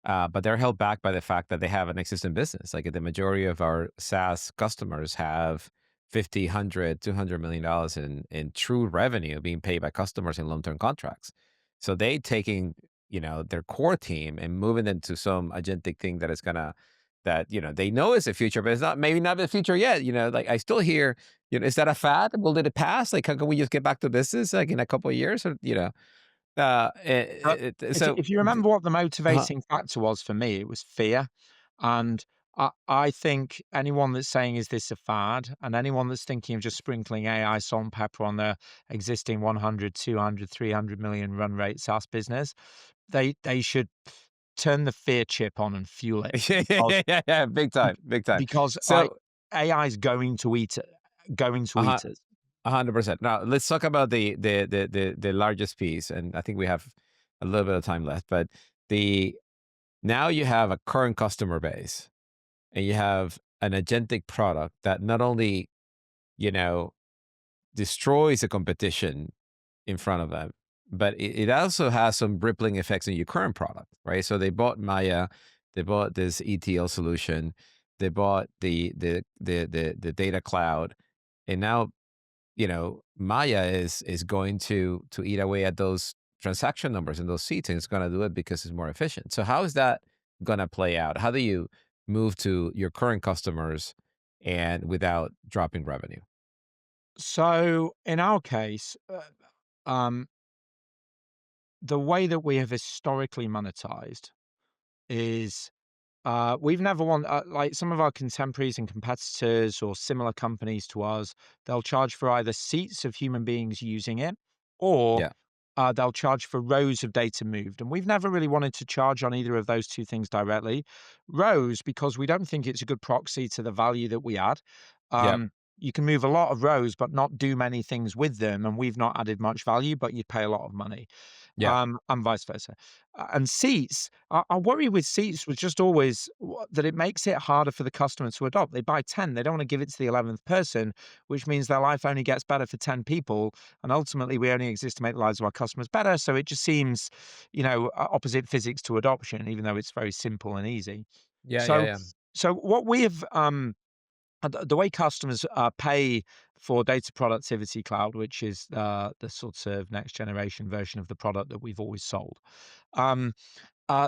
But they're held back by the fact that they have an existing business. Like the majority of our SaaS customers have 50, 100, $200 million in true revenue being paid by customers in long-term contracts. So they taking, their core team and moving them to some agentic thing that is gonna that, they know is the future, but it's not maybe not the future yet. Like I still hear, is that a fad? Will it pass? Like, how can we just get back to business like in a couple of years? Or, But if so if you remember what the uh motivating factor was for me, it was fear. And I think anyone that's saying, "Is this a fad?" and anyone that's thinking of just sprinkling AI salt and pepper on their existing 100, 200, 300 million run rate SaaS business, they should. turn the fear chip on and fuel it Yeah, yeah, because yeah, yeah, big time, big time. like So, AI is going to eat it, going to uh-huh, eat us. 100%. Now, let's talk about the largest piece, and I think we have a little bit of time left, but the now you have a current customer base, and you have an agentic product that not only, you know, destroys the competition in front of them, but it also has some rippling effects on your current product, right? So they bought Maya, they bought this ETL solution, they bought the data cloud, and now, Maya is going to eat away at those transaction numbers and those seats, and it's going to do it because it's more efficient. So how is that going to play out? How do you move to your current customers and without dropping revenue? So in our case, um, the way that we have historically monetized is we've never won like some of our contemporaries and competitors or similar companies to us, they'll charge for either seats of human beings using it or Yeah. they'll charge for rows of data moved. And we've never really wanted to charge on either of those two things directly. Rows, because we don't think it's a good proxy to the value that we add. Yep. You can move a lot of rows, but not do many things with them. And we've not added much value, but you'd pay a lot of money, Yeah. and vice versa. And seats, our worry with seats was just always that it makes it harder for the customer to adopt. They buy 10, they don't want to give it to the 11th person, which means their life only gets better for 10 people. And ultimately, we only exist to make the lives of our customers better. So it just seems, opposite physics to adoption, even though it's very simple and easy. Yeah. Yeah. So, Yeah. what we have, the way customers pay for data productivity cloud, which is the sort of next generation version of the product that we've always sold, um,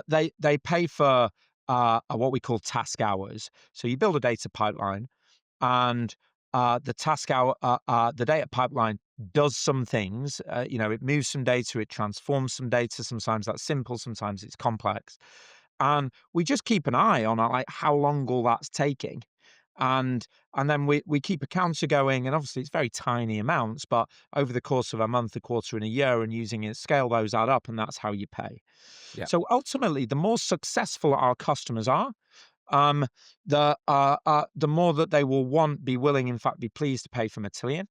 they pay for what we call task hours. So you build a data pipeline, and the data pipeline does some things. It moves some data, it transforms some data. Sometimes that's simple, sometimes it's complex, and we just keep an eye on like how long all that's taking. And then we keep a counter going, and obviously it's very tiny amounts, but over the course of a month, a quarter, and a year, and using it, scale those add up, and that's how you pay. Yeah. So ultimately, the more successful our customers are, um, the more that they will be willing, in fact, be pleased to pay for Matillion.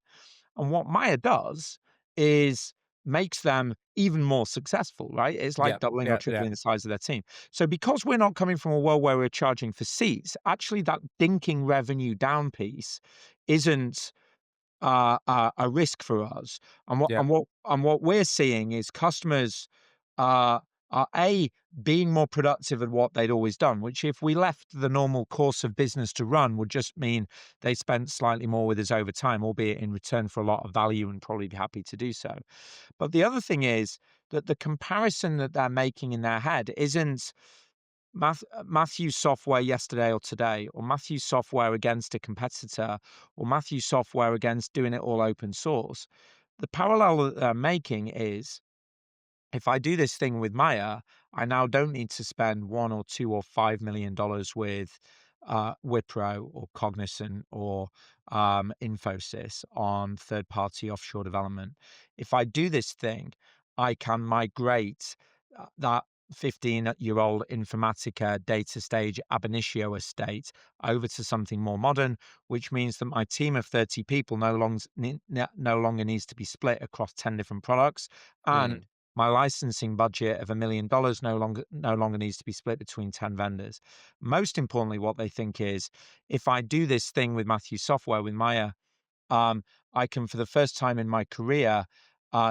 And what Maya does is makes them even more successful, right? It's like Yeah. doubling or Yeah. Yeah. tripling the size of their team. So because we're not coming from a world where we're charging for seats, actually that dinking revenue down piece isn't a risk for us. Yeah. And what we're seeing is customers uh, are being more productive at what they'd always done. Which, if we left the normal course of business to run, would just mean they spent slightly more with us over time, albeit in return for a lot of value, and probably be happy to do so. But the other thing is that the comparison that they're making in their head isn't Matthew's software yesterday or today, or Matthew's software against a competitor, or Matthew's software against doing it all open source. The parallel that they're making is, if I do this thing with Maya, I now don't need to spend 1 or 2 or 5 million dollars with Wipro or Cognizant or Infosys on third-party offshore development. If I do this thing, I can migrate that 15-year-old Informatica data stage ab initio estate over to something more modern, which means that my team of 30 people no longer needs to be split across 10 different products, and Mm. my licensing budget of $1 million no longer needs to be split between 10 vendors. Most importantly, what they think is, if I do this thing with Matthew software with Maya, um, I can, for the first time in my career,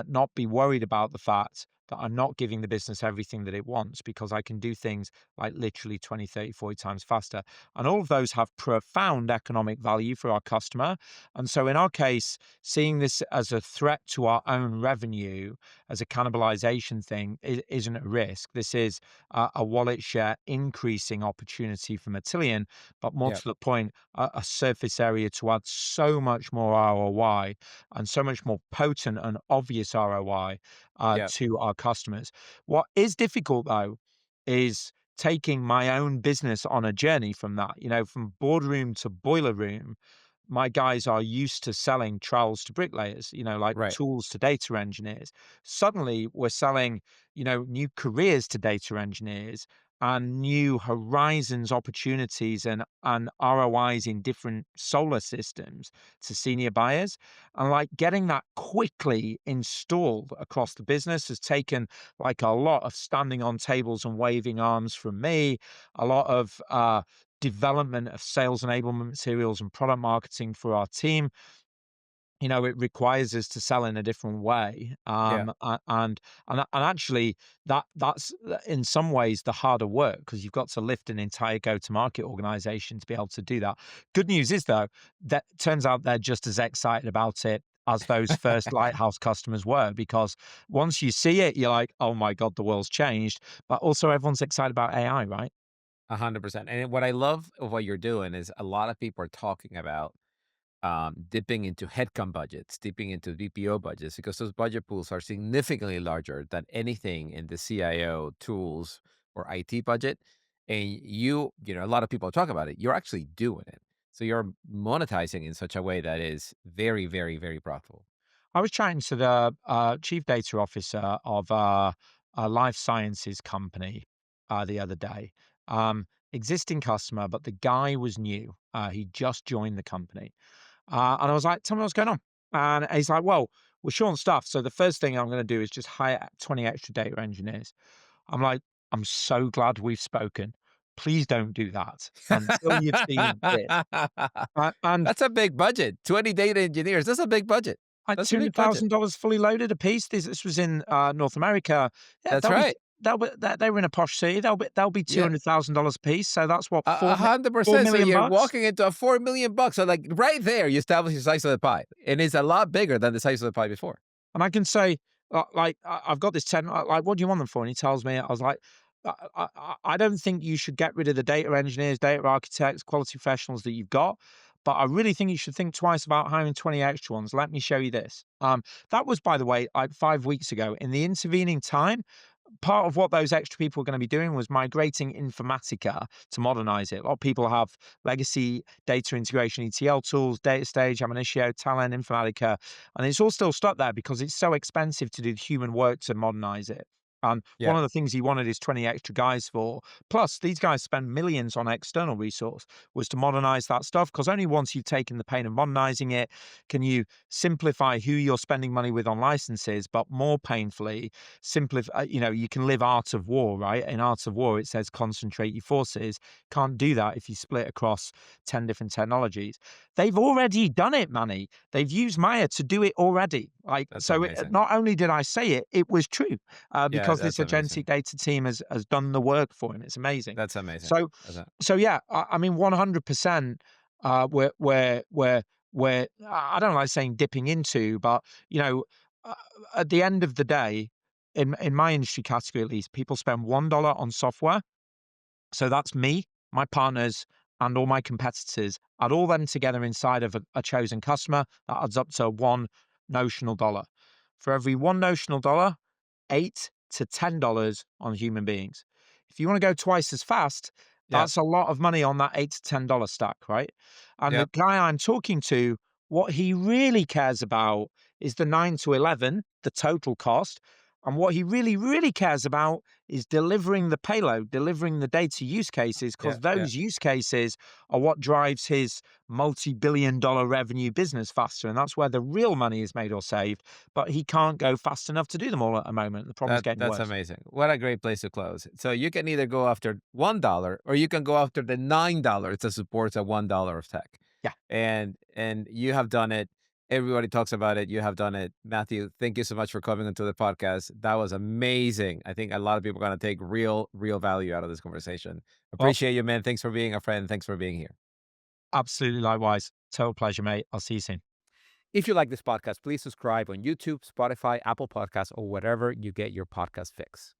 not be worried about the fact that I'm not giving the business everything that it wants, because I can do things like literally 20, 30, 40 times faster. And all of those have profound economic value for our customer. And so in our case, seeing this as a threat to our own revenue, as a cannibalization thing, isn't a risk. This is a wallet share increasing opportunity for Matillion, but more Yeah. to the point, a surface area to add so much more ROI and so much more potent and obvious ROI Yeah. to our customers. What is difficult, though, is taking my own business on a journey from that, from boardroom to boiler room. My guys are used to selling trowels to bricklayers, like Right. tools to data engineers. Suddenly we're selling, new careers to data engineers. and new horizons, opportunities, and ROIs in different solar systems to senior buyers. And like getting that quickly installed across the business has taken like a lot of standing on tables and waving arms from me, a lot of development of sales enablement materials and product marketing for our team. It requires us to sell in a different way. Yeah. And actually that's in some ways the harder work because you've got to lift an entire go-to-market organization to be able to do that. Good news is though, that turns out they're just as excited about it as those first lighthouse customers were, because once you see it, you're like, oh my God, the world's changed. But also everyone's excited about AI, right? 100%. And what I love of what you're doing is a lot of people are talking about dipping into headcount budgets, dipping into BPO budgets, because those budget pools are significantly larger than anything in the CIO tools or IT budget. And a lot of people talk about it. You're actually doing it. So you're monetizing in such a way that is very, very, very profitable. I was chatting to the chief data officer of a life sciences company the other day. Existing customer, but the guy was new. He just joined the company. And I was like, tell me what's going on. And he's like, well, we're short on staff. So the first thing I'm going to do is just hire 20 extra data engineers. I'm like, I'm so glad we've spoken. Please don't do that until you've seen this. And That's a big budget. 20 data engineers. That's a big budget. like That's a big budget. $200,000 fully loaded a piece. This was in North America. Yeah, That's right. they were in a posh city. They'll be Yeah. $200,000 a piece. So that's what A hundred four percent. So million you're bucks. walking into a $4 million. So like right there, you establish the size of the pie, and it's a lot bigger than the size of the pie before. And I can say, I've got this 10, like, what do you want them for? And he tells me, I was like, I don't think you should get rid of the data engineers, data architects, quality professionals that you've got. But I really think you should think twice about hiring 20 extra ones. Let me show you this. That was, by the way, like 5 weeks ago. In the intervening time, part of what those extra people were going to be doing was migrating Informatica to modernize it. A lot of people have legacy data integration ETL tools, DataStage, Aminitio, Talent, Informatica, and it's all still stuck there because it's so expensive to do the human work to modernize it. And one Yeah. of the things he wanted his 20 extra guys for, plus these guys spend millions on external resource, was to modernize that stuff. Because only once you've taken the pain of modernizing it can you simplify who you're spending money with on licenses, but more painfully, simplify, you can live art of war, right? In art of war, it says concentrate your forces. Can't do that if you split across 10 different technologies. They've already done it, Manny. They've used Maia to do it already. Like, That's so amazing. not only did I say it, it was true Yeah, because this that's agentic amazing. data team has done the work for him. It's amazing. That's amazing. So, That's so yeah, I mean, 100%. We're I don't like saying dipping into, but you know, uh, at the end of the day, in my industry category at least, people spend $1 on software. So that's me, my partners, and all my competitors. Add all them together inside of a chosen customer. That adds up to one notional dollar. For every one notional dollar, $8 to $10 on human beings. If you want to go twice as fast, yeah. that's a lot of money on that $8 to $10 stack, right? And the Yep. guy I'm talking to, what he really cares about is the 9 to 11, the total cost. And what he really, really cares about is delivering the payload, delivering the data use cases, Yeah. because Yeah. those use cases are what drives his multi-billion-dollar revenue business faster. And that's where the real money is made or saved. But he can't go fast enough to do them all at the moment. The problem's getting That's worse. amazing. What a great place to close. So you can either go after $1 or you can go after the $9 that supports a $1 of tech. Yeah. And you have done it. Everybody talks about it. You have done it. Matthew, thank you so much for coming onto the podcast. That was amazing. I think a lot of people are going to take real value out of this conversation. Well, Appreciate you, man. Thanks for being a friend. Thanks for being here. absolutely likewise. Total pleasure, mate. I'll see you soon. If you like this podcast, please subscribe on YouTube, Spotify, Apple Podcasts, or wherever you get your podcast fix.